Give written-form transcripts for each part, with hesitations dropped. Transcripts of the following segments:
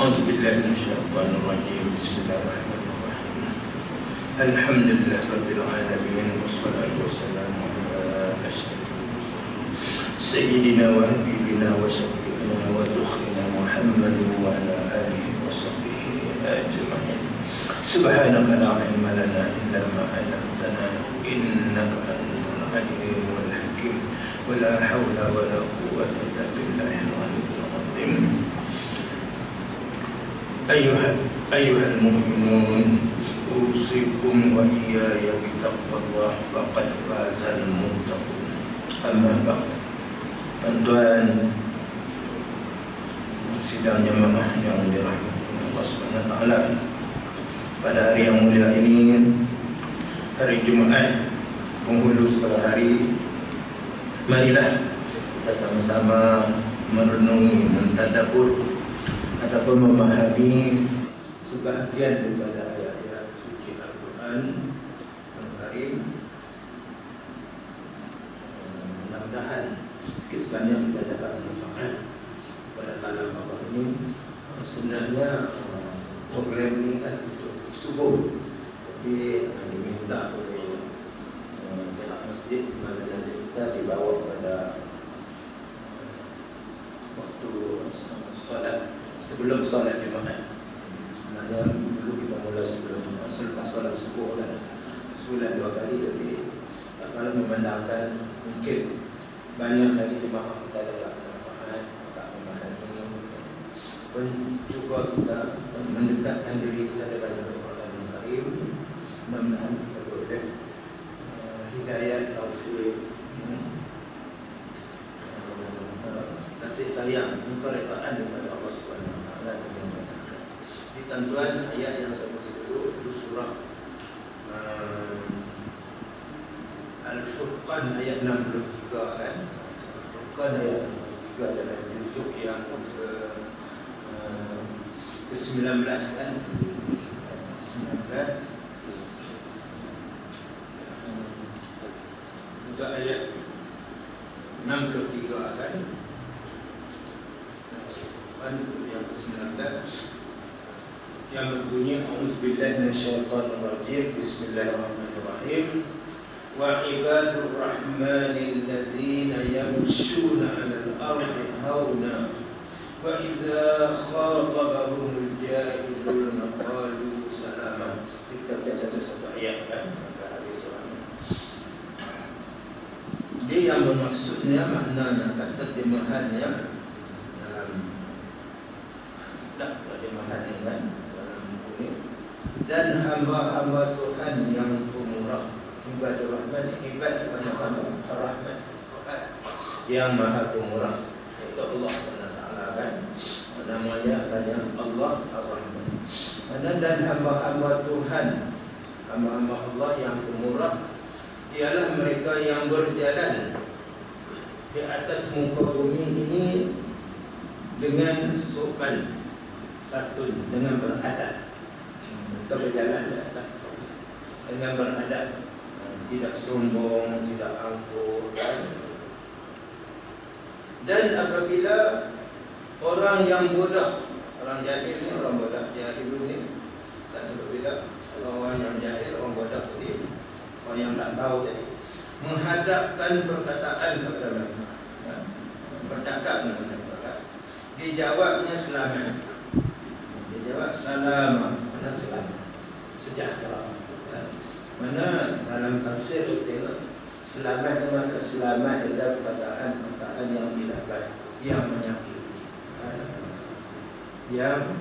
A'udzu billahi minasyaitonir rajim. Bismillahirrahmanirrahim. Alhamdulillahirabbil alamin wassalatu wassalamu ala asyrofil mursalin sayyidina wa habibina wa syafi'ina wa dukhina Muhammadin wa ala alihi wa sahbihi ajma'in. Subhanaka la ilma lana illa ma 'allamtana innaka antal alimul hakim. Wa la haula wa la quwwata illa billahil aliyyil azim. أيها المؤمنون أوصيكم وإياي بتقوى الله فقد فاز المتقون. أما بعد. Tuan-tuan sidang jemaah yang dirahmati Allah Subhanahu wa taala, pada hari yang mulia ini, hari Jumaat penghulu segala hari, marilah kita sama-sama merenungi, mentadabbur ataupun memahami sebahagian daripada ayat-ayat suci Al-Quran Al-Karim. Mudah-mudahan sedikit sebanyak kita dapat manfaat pada kalam Allah ini. Sebenarnya program ini kan untuk subuh, tapi diminta oleh pihak masjid di mana kita dibawa pada waktu solat, sebelum solat Jumaat. Sebenarnya dulu kita mula selepas solat subuh kan, sebulan 2 kali, tapi kalau memandangkan mungkin banyak lagi jemaah kita dapat manfaat, dapat memahami, pun cuba kita mendekatkan diri kita dengan Al-Quran Al-Karim. Mudah-mudahan kita boleh hidayah, taufik, kasih sayang, keretaan daripada Allah Subhanahu wa taala dan yang akan. Di tuan ayat yang saya bagi dulu itu surah Al-Furqan ayat 63 kan. Al-Furqan ayat 63 adalah juzuk yang ke-19 kan. 19 juga ayat 63 kan. Yang ke-19 yang berbunyi A'udzubillahi minasyaitonir rajim. Bismillahirrahmanirrahim. Wa ibadur rahmanil ladzina yamshuna 'alal ardi hauna wa idza khatabahumul jahiluna qalu salama. Kita baca satu-satu ayat kan sampai habis surah. Dia yang bermaksudnya, maknanya kan, terjemahannya terjemahan kan dalam buku ini. Dan hamba-hamba Tuhan yang pemurah, ibadur rahman, ibad kepada hamba Ar-Rahman, Tuhan yang maha pemurah, yaitu Allah SWT kan, namanya katanya Allah Ar-Rahman. Dan hamba-hamba Tuhan, hamba-hamba Allah yang pemurah, ialah mereka yang berjalan di atas muka bumi ini dengan sopan santun, dengan beradab. Kita berjalan dengan beradab, tidak sombong, tidak angkuh kan? Dan apabila orang yang bodoh, orang jahil ni, orang bodoh jahil ni, dan apabila orang yang jahil, orang bodoh tadi, orang yang tak tahu tadi, menghadapkan perkataan kepada mereka, bercakap dengan mereka, dijawabnya selamat. Jawab salam, mana selamat, sejahtera. Mana dalam tafsir tengok selamat dengan keselamat adalah perkataan yang tidak baik, yang menyakiti, yang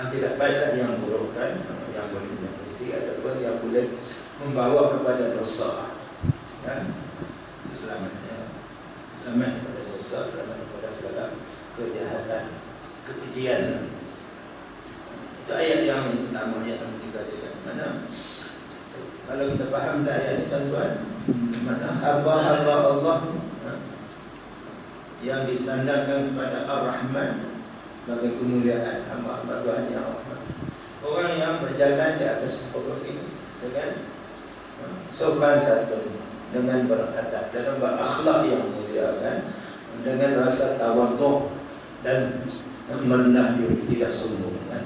tidak baiklah, yang buruk kan, yang boleh menyakiti ataupun yang boleh membawa kepada dosa kan. Selamatnya, selamat daripada dosa, selamat daripada segala kejahatan, kekejian. Itu ayat yang pertama, ayat yang ketiga dia. Mana kalau kita faham ayat ini tuan-tuan, mana hamba-hamba Allah yang disandarkan kepada Ar-Rahman sebagai kemuliaan, hamba-hamba Tuhan yang Rahman, orang yang berjalan di atas muka bumi dengan sopan santun, dengan beradab, dengan berakhlak yang mulia kan, dengan rasa tawaduk dan merendah diri, tidak sombong kan.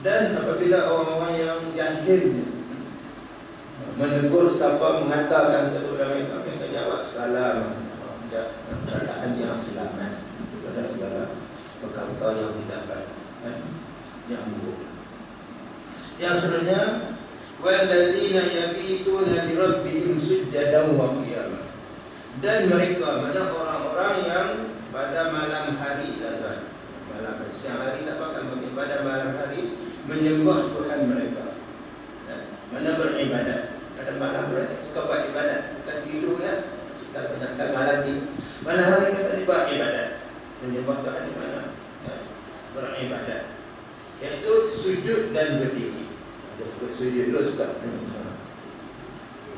Dan apabila orang-orang yang jahil menegur siapa, mengatakan satu orang itu, mereka jawab salam, keadaan yang selamat pada segala perkara yang tidak baik kan? Yang buruk. Yang seterusnya, wallazina yabituna li rabbihim sujjadan wa qiyamah. Dan mereka, mana orang-orang yang pada malam hari, tuan-tuan, malam hari, siang hari tak pakai, mungkin pada malam hari menyembah Tuhan mereka, mana beribadat. Pada malam hari bukan buat ibadat, bukan tidur ya. Kita banyakkan malam ni, malam hari kita buat ibadat, menyembah Tuhan di mana, beribadat, iaitu sujud dan berdiri. Dia sebut sujud dulu sebab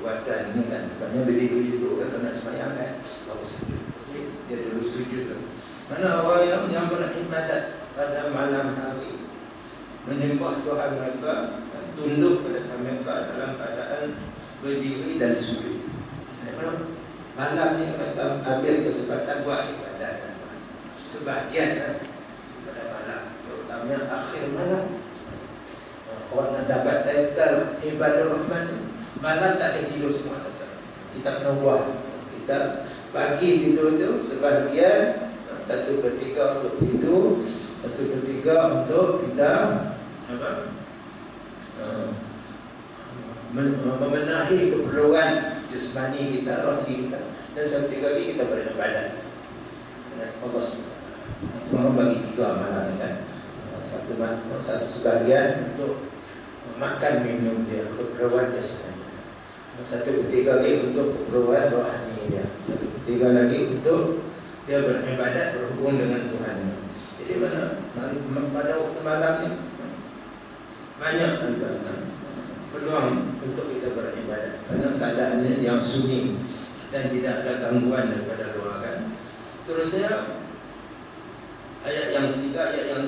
puasan ni kan banyak berdiri dulu kan, kena sembahyang kan, baru sujud. Dia dulu sujud dulu. Mana orang yang beribadat pada malam hari, menyembah Tuhan mereka, tunduk pada mereka dalam keadaan berdiri dan sujud. Malam ni mereka ambil kesempatan buat ibadat. Sebahagian pada malam, terutamanya akhir malam, orang nak dapat title ibadah Rahman, malam tak ada tidur semua. Kita kena buat. Kita pagi tidur tu sebahagian, 1/3 untuk tidur, 1/3 untuk kita memenahi keperluan jasmani kita, rohani kita, dan 1/3 lagi kita beribadat. Allah semua bagi 3 malam kan. Satu sebahagian untuk makan minum dia, keperluan jasmani. 1/3 lagi untuk keperluan rohani dia. 1/3 lagi untuk dia beribadat, berhubung dengan Tuhan. Jadi pada waktu malam ni banyak peluang untuk kita beribadat, kerana keadaannya yang sunyi dan tidak ada gangguan daripada luar kan. Seterusnya ayat yang ketiga, ayat yang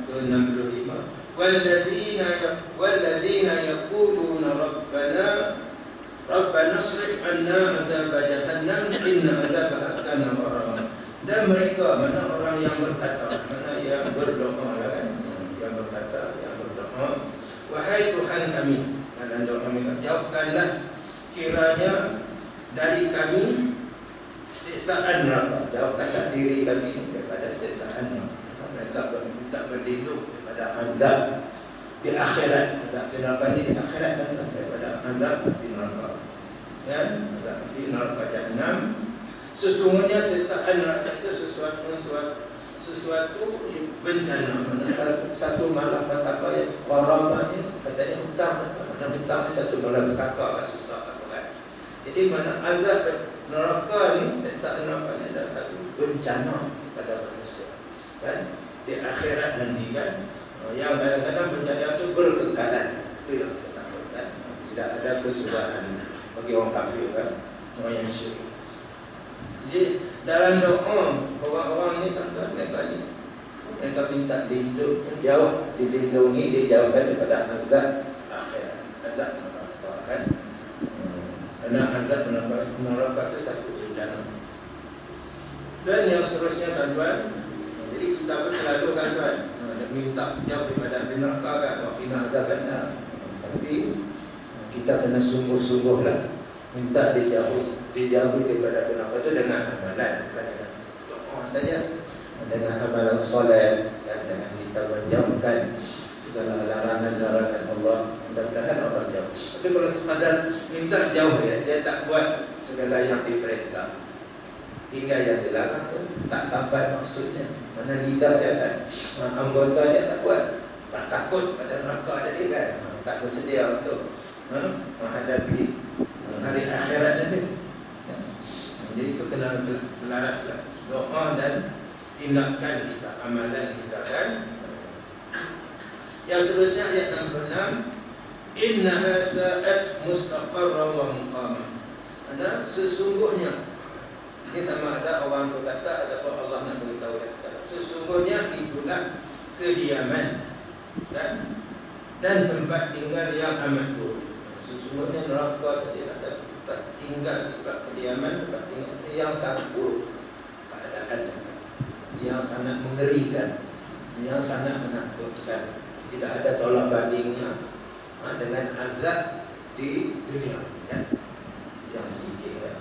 ke-65, wallazina yaquluna rabbana asrif 'anna 'adzab jahannam inna 'adzabaha kana gharama. Dan mereka, mana orang yang berkata, mana yang berdoa kan, yang berkata, yang berdoa, wahai Tuhan kami, dan doa kami, jauhkanlah kiranya dari kami siksaan neraka, jauhkanlah diri kami daripada siksaan neraka. Mereka minta berlindung daripada azab di akhirat, azab di neraka ni di akhirat, dan daripada azab di neraka, dan azab di neraka jahannam. Sesungguhnya siksaan neraka itu sesuatu bencana. Satu malapetaka yang gharamah ni asalnya hutang. Mana hutang ni satu malapetaka kan, susah apa kan. Jadi mana azab neraka ni, siksaan neraka ni adalah satu bencana pada manusia kan, di akhirat nanti kan. Yang kadang-kadang bencana itu berkekalan. Itu yang kita takutkan. Tidak ada kesudahan bagi orang kafir kan, orang yang syirik. Jadi dalam doa orang-orang ni, tuan-tuan, mereka minta lindung, jauh, dilindungi, dijauhkan daripada azab akhirat, azab neraka kan. Kerana azab neraka itu satu bencana. Dan yang seterusnya, tuan-tuan, jadi kita selalu kan, tuan, minta jauh daripada neraka kan, wakina azab benar. Tapi kita kena sungguh-sungguhlah minta dijauhi daripada neraka itu dengan amalan, bukan dengan doa saja. Dengan amalan soleh dan dengan kita menjauhkan segala larangan-larangan Allah, mudah-mudahan Allah jauh. Tapi kalau sekadar minta jauh ya, dia tak buat segala yang diperintah, hingga yang dilarang pun tak sampai maksudnya. Mana lidah dia kan, anggota dia tak buat, tak takut pada neraka jadi kan, tak bersedia untuk menghadapi hari akhirat nanti. Jadi itu kena selaraslah doa dan tindakan kita, amalan kita kan. Yang seterusnya ayat 66, innaha sa'at mustaqarra wa muqama. Sesungguhnya, ini sama ada orang berkata ataupun Allah nak beritahu kita, sesungguhnya itulah kediaman dan tempat tinggal yang amat buruk. Sesungguhnya neraka adalah satu tempat tinggal, tempat kediaman, tempat tinggal yang sangat buruk keadaannya. yang sangat mengerikan, yang sangat menakutkan. Tidak ada tolak bandingnya dengan azab di dunia kan? Yang sedikit kan?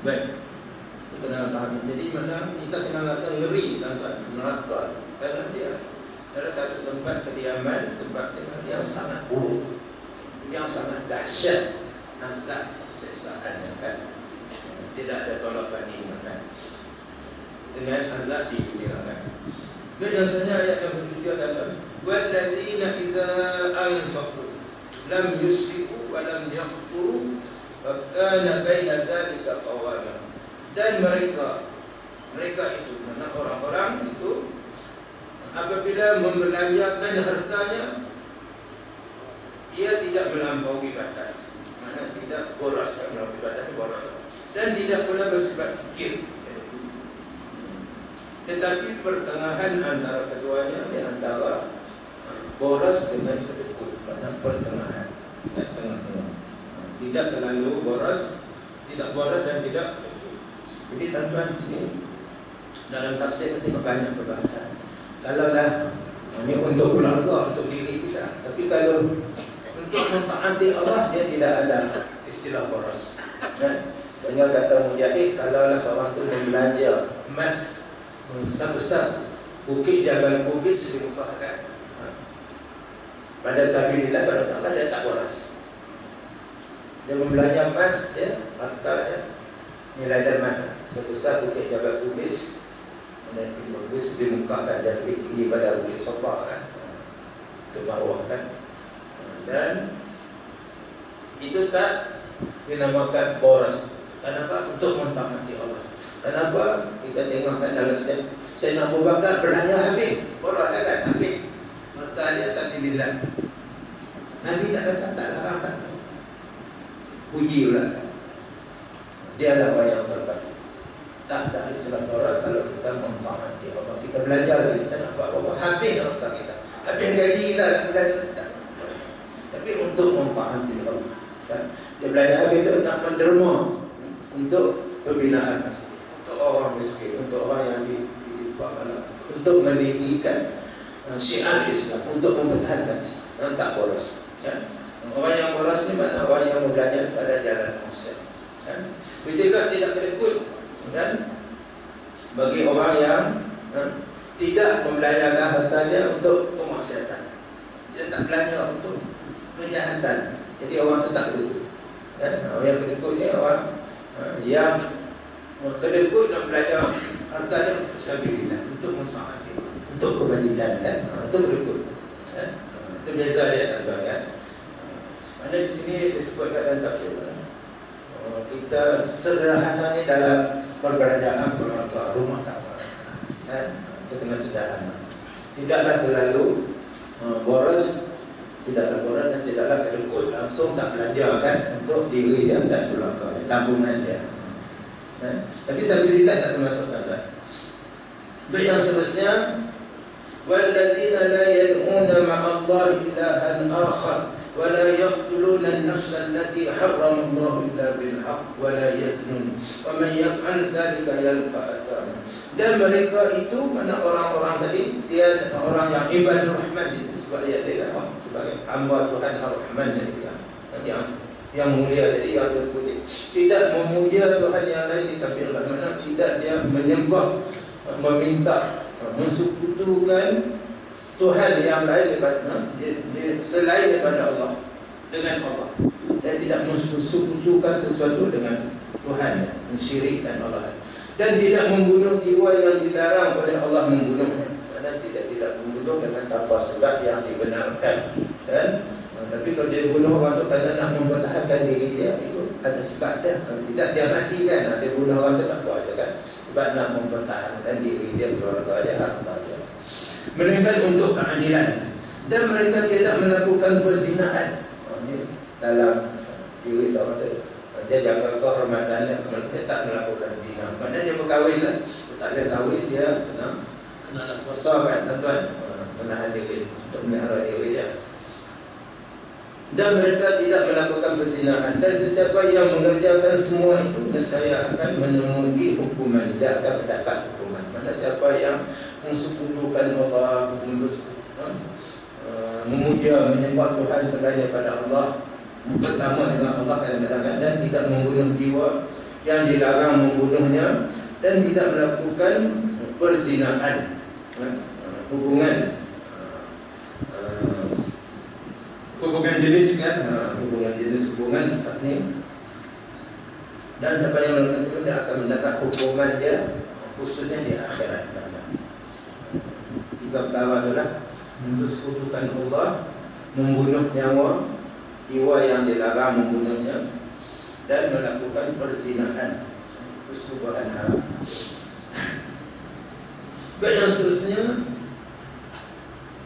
Baik, itu kena paham. Jadi mana kita kena rasa ngeri tempat neraka, karena dia ada satu tempat kediaman, tempat yang sangat buruk, yang sangat dahsyat azab seksaannya kan. Tidak ada tolak banding kan dengan azab di dunia kan. Biasanya ayat yang bertujuan adalah wallazina idza anfaqu lam yusrifu wa lam yaqturu wa kana baina dzalika qawama. Dan mereka itu mana orang-orang itu apabila membelanjakan hartanya dia tidak melampaui batas, mana tidak boros, melampaui batas boros, dan tidak pula bersifat fikir. Tetapi pertengahan antara keduanya, di antara boros dengan kedekut, mana pertengahan, tengah-tengah. Tidak terlalu boros, tidak boros dan tidak kedekut. Jadi tuan-tuan ini dalam tafsir kita banyak perbahasan. Kalaulah ini untuk keluarga, untuk diri kita, tapi kalau untuk mentaati Allah, dia tidak ada istilah boros. Kan? Sehingga kata Mujahid, kalaulah seorang itu membelanja emas sebesar bukit Jabal Qubis dirupakan pada sabilillah, pada Allah, dia tak boros. Dia membelanja emas, ya, harta nilai dan emas sebesar bukit Jabal Qubis, nanti Qubis dimukakan dan lebih tinggi pada bukit Safa kan, ke bawah kan, dan itu tak dinamakan boros. Kenapa? Untuk mentaati Allah. Kenapa? Kita tengokkan dalam sejarah Sayyidina Abu Bakar belanja habis, boros ada kan habis, harta dia sabilillah. Nabi tak kata tak larang, tak puji pula. Dia adalah orang yang terbaik. Tak ada istilah boros kalau kita mentaati Allah. Kita belajar, kita nak buat apa, habis harta kita, habis gaji kita nak belajar tak. Tapi untuk mentaati Allah kan? Dia belajar habis itu nak menderma untuk pembinaan masjid, untuk orang miskin, untuk orang yang untuk meninggikan syiar Islam, untuk mempertahankan Islam, dan tak boros kan? Orang yang boros ni mana? Orang yang membelajar pada jalan maksiat kan? Ketika tidak kedekut kan? Bagi orang yang tidak membelanjakan hartanya untuk kemaksiatan, dia tak belanja untuk kejahatan, jadi orang itu tak kedekut kan? Orang yang kedekut ni orang yang kedekut nak belajar hartanya untuk sabilillah, untuk mentaati, untuk kebajikan kan? Itu kedekut kan? Itu beza dia tuan-tuan kan? Mana di sini disebutkan dalam tafsir kita sederhana ni dalam perbelanjaan keluarga, rumah tangga kan? Itu kena sederhana, tidaklah terlalu boros, tidaklah boros dan tidaklah kedekut, langsung tak belanja kan untuk diri dia dan keluarga, tabungan dia kan? Tapi sabilillah tak termasuk tanda. Baik, yang seterusnya wallazina la yad'una ma'allahi ilahan akhar wa la yaqtuluna an-nafsa allati harrama Allah illa bil haqq wa la yaznun wa man yaf'al dhalika yalqa asama. Dan mereka itu mana orang-orang tadi, dia orang yang ibadur rahman, sebab ayat dia sebagai hamba Tuhan Ar-Rahman yang mulia tadi, yang terpuji, tidak memuja Tuhan yang lain di samping Allah, mana tidak dia menyembah, meminta, mensekutukan Tuhan yang lain selain daripada Allah, dengan Allah, dan tidak mensekutukan sesuatu dengan Tuhan, mensyirikkan Allah, dan tidak membunuh jiwa yang dilarang oleh Allah membunuhnya, karena tidak membunuh dengan tanpa sebab yang dibenarkan kan? Tapi kalau dia bunuh orang tu kerana nak mempertahankan diri dia, itu ada sebab dia. Kalau tidak dia mati kan, dia bunuh orang tu tak buat je kan, sebab nak mempertahankan diri dia, keluarga dia, harta dia. Melainkan untuk keadilan, dan mereka tidak melakukan perzinaan. Ini dalam diri seorang tu, dia jaga kehormatannya, dia tak melakukan zina. Maknanya dia berkahwin lah, tak ada kahwin, dia kena kuasa kan tuan-tuan, menahan diri untuk melihara diri dia. dan mereka tidak melakukan perzinahan, dan sesiapa yang mengerjakan semua itu nescaya akan menemui hukuman, dia akan mendapat hukuman. Mana siapa yang mensekutukan Allah, memuja, menyembah Tuhan selain daripada Allah, bersama dengan Allah kadang-kadang, dan tidak membunuh jiwa yang dilarang membunuhnya, dan tidak melakukan perzinahan, hubungan jenis kan, hubungan jenis, hubungan sifat ini. Dan siapa yang melakukan seperti dia akan mendapat hukuman dia, khususnya di akhirat. Tiga perkara adalah mensekutukan Allah, membunuh nyawa, jiwa yang dilarang membunuhnya, dan melakukan perzinahan, persetubuhan haram. Yang seterusnya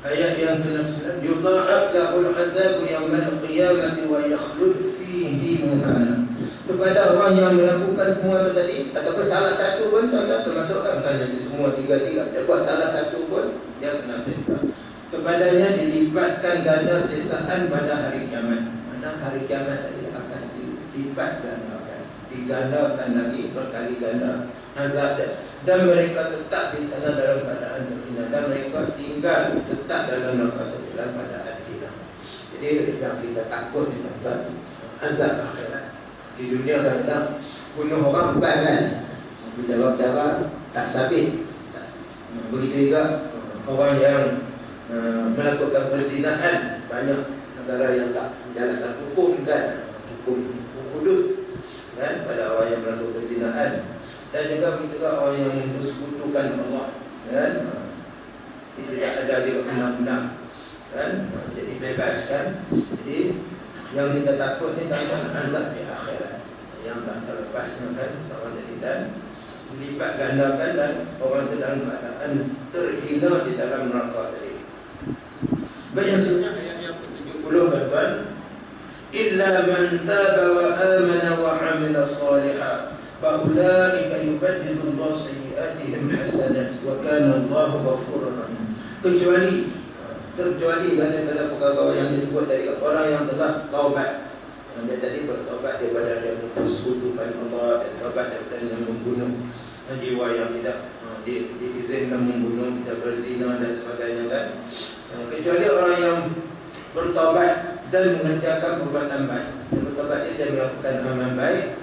ayat yang ke-9, yudha'af lahul azabu yawmal qiyamati wa yakhlud fihi muhana. Kepada orang yang melakukan semua itu tadi, ataupun salah satu pun, tuan-tuan termasukkan, bukan jadi semua tiga-tiga, dia buat salah satu pun, dia kena siksa. Kepadanya dilipatkan ganda siksaan pada hari kiamat. Mana hari kiamat tadi akan dilipat gandakan, digandakan lagi berkali ganda azab dia. Dan mereka tetap di sana dalam keadaan terhina, dan mereka tinggal tetap dalam keadaan hina. Jadi yang kita takut di tempat azab akhirat. Di dunia kadang-kadang bunuh orang bahan, cara-cara tak sabit. Begitu juga orang yang melakukan perzinahan, banyak negara yang tak menjalankan hukum kan, hukum hudud kan pada orang yang melakukan perzinahan. Dan juga begitu orang yang mempersekutukan Allah kan, tidak ada juga benar-benar kan, jadi bebaskan. Jadi yang kita takut ni tentang azab di akhirat yang tak terlepasnya kan, orang jadi dan dilipat gandakan, dan orang itu dalam keadaan terhina di dalam neraka tadi. Baik, yang seterusnya ayat yang ke-70 tuan-tuan, illa man taba wa amana wa amila salihan فَأُولَٰئِكَ يُبَدِّلُ اللَّهُ سَيِّئَاتِهِمْ حَسَنَاتٍ وَكَانَ اللَّهُ غَفُورًا رَحِيمًا. Terkecuali daripada perkara yang disebut tadi, orang yang telah taubat. Dia tadi bertaubat daripada dia mempersekutukan Allah, dan taubat daripada membunuh jiwa yang tidak diizinkan membunuh, tidak berzina dan sebagainya kan. Kecuali orang yang bertaubat dan mengerjakan perbuatan baik. Dia bertaubat, dia melakukan amal baik,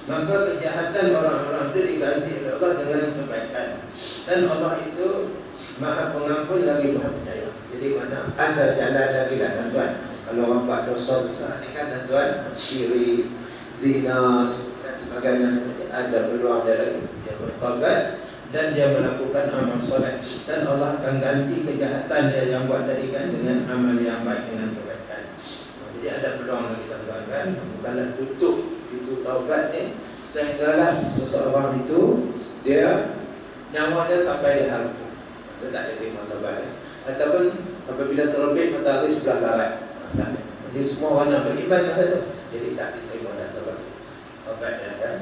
maka kejahatan orang-orang itu diganti oleh Allah dengan kebaikan. Dan Allah itu Maha Pengampun lagi Maha Penyayang. Jadi mana ada jalan lagi lah tuan-tuan. Kalau orang buat dosa besar ni kan tuan-tuan, syirik, zina dan sebagainya, ada peluang dia lagi. Dia bertobat dan dia melakukan amal soleh, dan Allah akan ganti kejahatan dia yang buat tadi kan dengan amal yang baik, dengan kebaikan. Jadi ada peluang lagi tuan-tuan kan. Bukanlah tutup itu taubat ni sehinggalah seseorang itu dia nyawa dia sampai di harga, dia tak ada terima taubat, ataupun apabila terbit matahari sebelah barat, jadi semua orang yang beriman masa itu, jadi tak diterima dah taubat dia kan.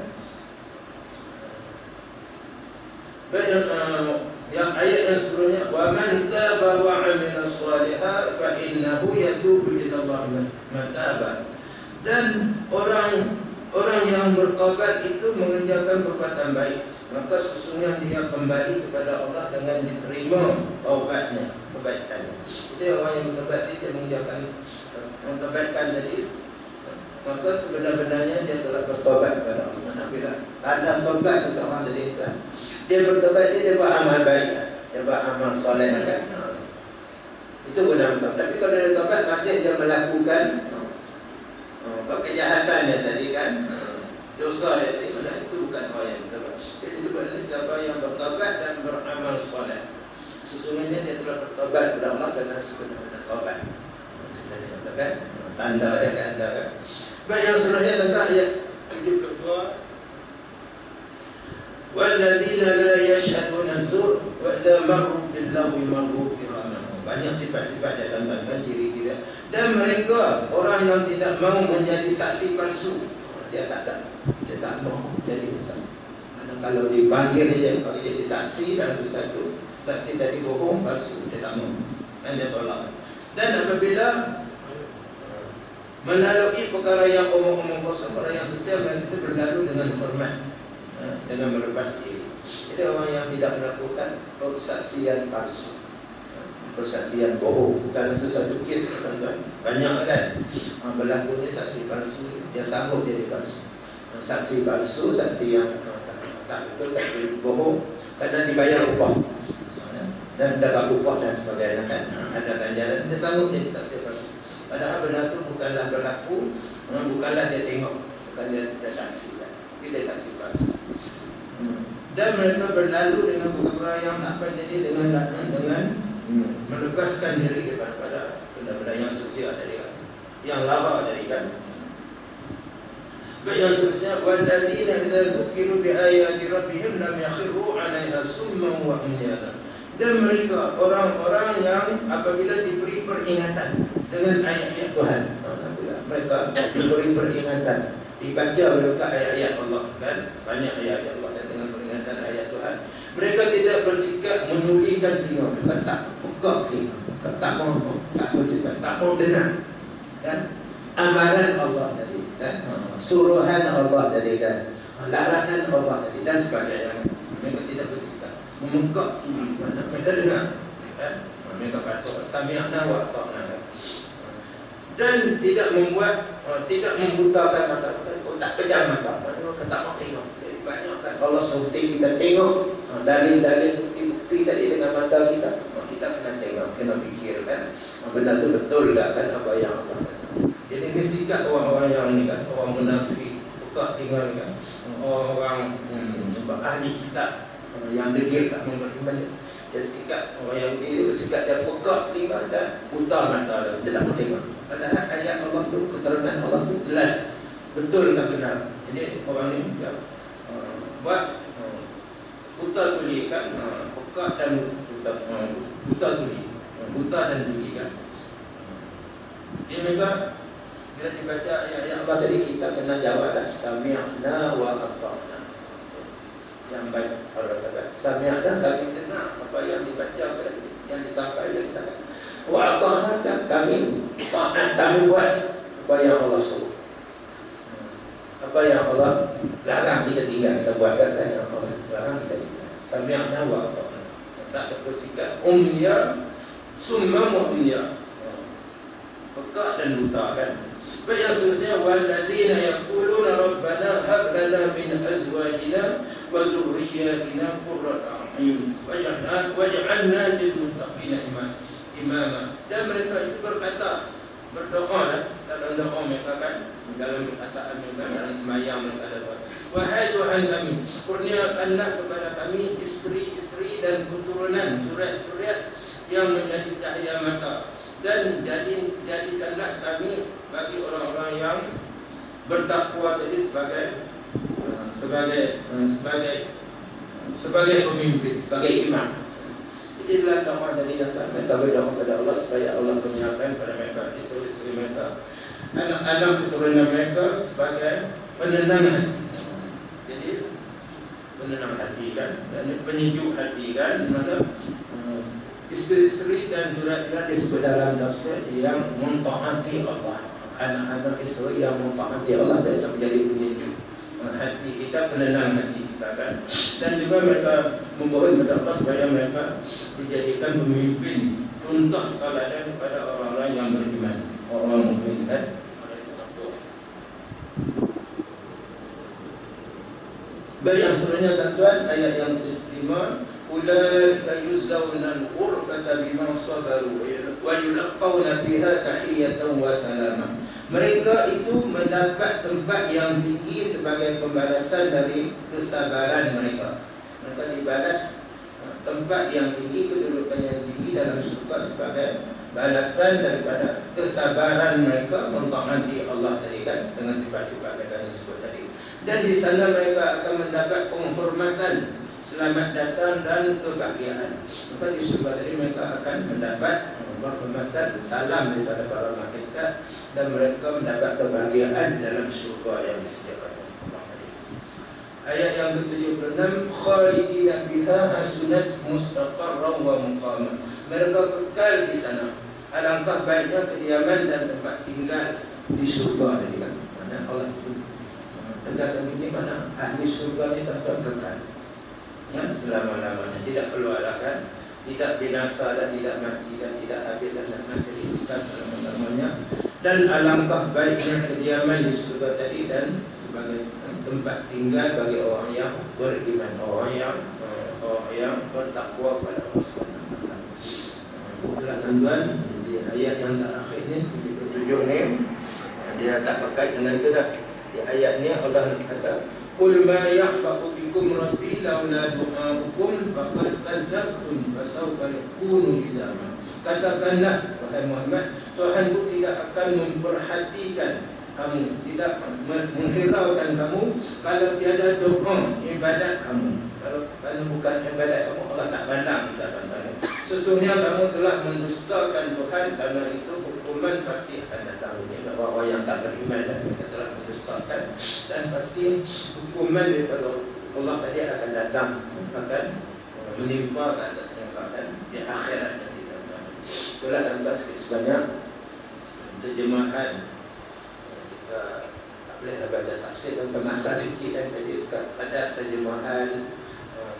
Yang ayat yang seterusnya, wa man taba wa amila shalihan fa innahu yatubu ila Allah mataba. Dan orang yang bertobat itu mengerjakan perbuatan baik, maka sesungguhnya dia kembali kepada Allah dengan diterima taubatnya, kebaikannya. Jadi orang yang bertobat dia mengerjakan kebaikan tadi, maka sebenar-benarnya dia telah bertobat kepada Allah. Bila ada tobat seseorang tadi kan, dia bertobat, dia buat amal baik, dia buat amal soleh kan, itu benar-benar. Tapi kalau dia bertobat masih dia melakukan kejahatannya tadi kan, dosa dia tadi, mana itu bukan orang yang bertobat. Jadi sebenarnya siapa yang bertobat dan beramal soleh, sesungguhnya dia telah bertobat kepada Allah dengan sebenar-benar tobat. Itu kan tanda dia kan, tanda kan. Baik, yang selanjutnya tentang ayat 72, walladzina la yashhaduna az-zur wa idza marru bil-lagwi marru kiraman. Banyak sifat-sifat dia tentang ciri-ciri. Dan mereka orang yang tidak mau menjadi saksi palsu, dia tak ada, dia tak mau jadi saksi. Mana kalau dipanggil dia bagi jadi saksi dalam sesuatu, saksi tadi bohong, palsu, dia tak mau, dan dia tolak. Dan apabila melalui perkara yang omong-omong kosong, orang yang sesial mereka itu berlalu dengan hormat, dengan melepas diri. Jadi orang yang tidak melakukan persaksian palsu, persaksian bohong, karena sesuatu kes tuan-tuan banyak kan berlakunya saksi palsu, dia sanggup jadi palsu, saksi palsu, saksi yang tak betul, saksi bohong, karena dibayar upah dan dapat upah dan sebagainya kan, ada ganjaran, dia sanggup jadi saksi palsu. Padahal benda itu bukanlah berlaku, bukanlah dia tengok, bukan dia saksikan, dia saksi palsu. Dan mereka berlalu dengan perkara yang tak apa jadi dengan melepaskan diri daripada benda-benda yang sesial tadi kan, yang lara tadi kan. Baik, yang seterusnya, wallazina idza dzukiru bi ayati rabbihim lam yakhiru 'alaiha summan wa umyana. Dan mereka orang-orang yang apabila diberi peringatan dengan ayat-ayat Tuhan, mereka diberi peringatan, dibaca mereka ayat-ayat Allah kan, banyak ayat-ayat Allah dan dengan peringatan ayat Tuhan, mereka tidak bersikap menulikan telinga, mereka tak buka telinga, mereka tak mau, tak bersifat, tak mau dengar kan amaran Allah tadi kan, suruhan Allah tadi kan, larangan Allah tadi dan sebagainya. Mereka tidak bersikap membuka mana mereka dengar kan, mereka patut sami'na wa ata'na, dan tidak membuat tidak membutakan mata, tak pejam mata, mereka tak mau tengok. Jadi banyak kan Allah suruh kita tengok dalil-dalil bukti tadi dengan mata kita, kita kena tengok, kena fikirkan benda itu betul tak kan apa yang Allah kata. Jadi ini sikap orang-orang yang ni kan, orang munafik, buka tinggal kan, orang ahli kitab yang degil tak memberiman. Dia sikap orang yang ini bersikap dia buka telinga dan buta mata dia tak mau tengok. Padahal ayat Allah tu, keterangan Allah tu jelas, betul dan benar. Jadi orang ni dia buat buta tuli kan, buka dan buta tuli, buta dan tuli kan. Dia mereka bila dibaca ayat-ayat Allah tadi, kita kena jawab dah sami'na wa ata'na. Yang baik para sahabat, sami'na kami dengar apa yang dibaca kepada kita, yang disampaikan oleh kita, wa ata'na dan kami taat, kami buat apa yang Allah suruh, apa yang Allah larang kita tinggal, kita buat kata yang Allah larang kita tinggal. Sami'na wa ata'na, tak bersikap umya summa wa umya, peka dan buta kan. Baik, yang seterusnya, wallazina yaquluna rabbana hab lana min azwajina wa dzurriyyatina qurrata a'yun waj'alna lil muttaqina imama. Dan mereka itu berkata, berdoa dalam doa mereka kan, dalam perkataan mereka, dalam sembahyang mereka ada, wahai Tuhan kami, kurniakanlah kepada kami isteri-isteri dan keturunan, zuriat-zuriat yang menjadi cahaya mata, dan jadikanlah kami bagi orang-orang yang bertakwa tadi sebagai pemimpin, sebagai imam. Jadi dalam doa tadi mereka berdoa kepada Allah supaya Allah kurniakan pada mereka isteri-isteri mereka, anak-anak keturunan mereka sebagai penenang hati. Jadi penenang hati kan, dan penyejuk hati kan, mana isteri-isteri dan zuriat disebut dalam tafsir yang mentaati Allah. Anak-anak isteri yang mentaati Allah dan menjadi penyejuk hati kita, penenang hati kita kan. Dan juga mereka memohon kepada Allah supaya mereka dijadikan pemimpin, contoh teladan kepada orang-orang yang beriman, orang mukmin kan. Baik, yang seterusnya tuan-tuan, ayat yang kelima, ulaika yuzawna al-ghurfata bima sabaru wa yulqawna fiha tahiyatan wa salama. Mereka itu mendapat tempat yang tinggi sebagai pembalasan dari kesabaran mereka. Mereka dibalas tempat yang tinggi, kedudukan yang tinggi dalam surga sebagai balasan daripada kesabaran mereka mentaati Allah tadi kan, dengan sifat-sifat yang disebut tadi. Dan di sana mereka akan mendapat penghormatan, selamat datang dan kebahagiaan. Maka di surga tadi mereka akan mendapat penghormatan, salam daripada para malaikat, dan mereka mendapat kebahagiaan dalam surga yang disediakan Allah tadi. Ayat yang ke-76, khalidina fiha hasunat mustaqarran wa muqama. Mereka kekal di sana. Alangkah baiknya kediaman dan tempat tinggal di surga tadi kan. Mana Allah tegasan ini mana ahli surga ni tetap kekal. Ya, selama-lamanya tidak keluar kan, tidak binasa dan tidak mati dan tidak habis dan mati kekal selama-lamanya. Dan alangkah baiknya kediaman di surga tadi dan sebagai tempat tinggal bagi orang yang beriman, orang yang bertakwa kepada Allah Subhanahu wa taala. Itulah tuan-tuan, di ayat yang terakhir ni 77 ni dia tak berkait dengan kita. Di ayat ni Allah kata, "Qul ma ya'ba'u bikum rabbi laula du'a'ukum faqad kadzdzabtum fasawfa yakunu lizama." Katakanlah wahai Muhammad, Tuhanku tidak akan memperhatikan kamu, tidak menghiraukan kamu kalau tiada doa ibadat kamu. Kalau bukan ibadat kamu, Allah tak pandang ibadat kamu. Sesungguhnya kamu telah mendustakan Tuhan, karena itu hukuman pasti akan datang. Ini orang yang tak beriman dan mereka telah mendustakan, dan pasti hukuman daripada Allah tadi akan datang, akan menimpa ke atas mereka dan di akhirat nanti. Itulah dalam sebanyak terjemahan. Kita tak boleh baca tafsir dan masa sikit dan tadi pada terjemahan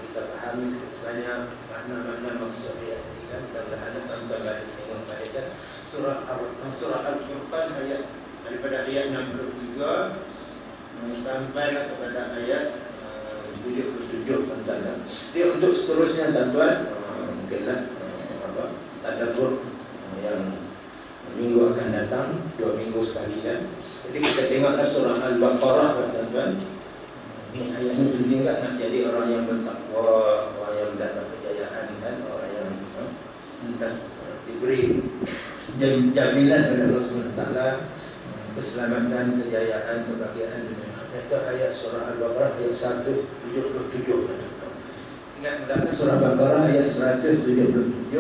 kita fahami sebanyak makna-makna maksud ayat ini kan. Mudah-mudahan tuan-tuan balik tengok balik kan surah Al-Furqan ayat daripada ayat 63 sampailah kepada ayat 77 tuan-tuan. Jadi untuk seterusnya tuan-tuan mungkinlah tadabbur yang minggu akan datang, 2 minggu sekali kan. Jadi kita tengoklah surah Al-Baqarah tuan-tuan. Ini ayat ini penting tak nak jadi orang yang bertakwa, orang yang mendapat kejayaan kan, orang yang lantas diberi jaminan oleh Allah SWT keselamatan, kejayaan, kebahagiaan dunia. Itu ayat surah Al-Baqarah ayat 177 kan. Ingat mudahkan surah Baqarah ayat 177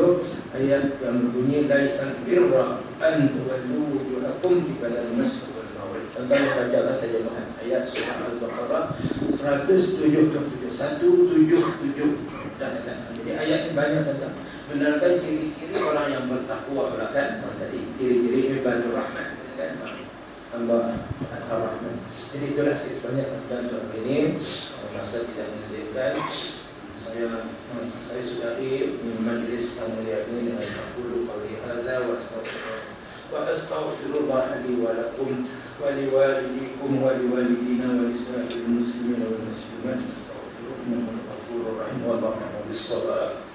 ayat yang berbunyi laisal birra an tuwallu wujuhakum qibala al-masyriq wal maghrib. Tentang baca terjemahan ayat surah Al-Baqarah 177 dan jadi ayat ini banyak tentang benarkan ciri-ciri orang yang bertakwa kan. Tadi ciri-ciri ibadur rahman kan, hamba ar-rahman. Jadi itulah sebanyak dan ini masa tidak mengizinkan saya sudahi majlis yang mulia ini dengan aqulu qawli hadza wa astaghfirullah li wa lakum wa liwalidikum wa liwalidina wa lisa'il muslimin wal muslimat astaghfiruhu innahu ghafurur rahim wallahu a'lam bis-shawab.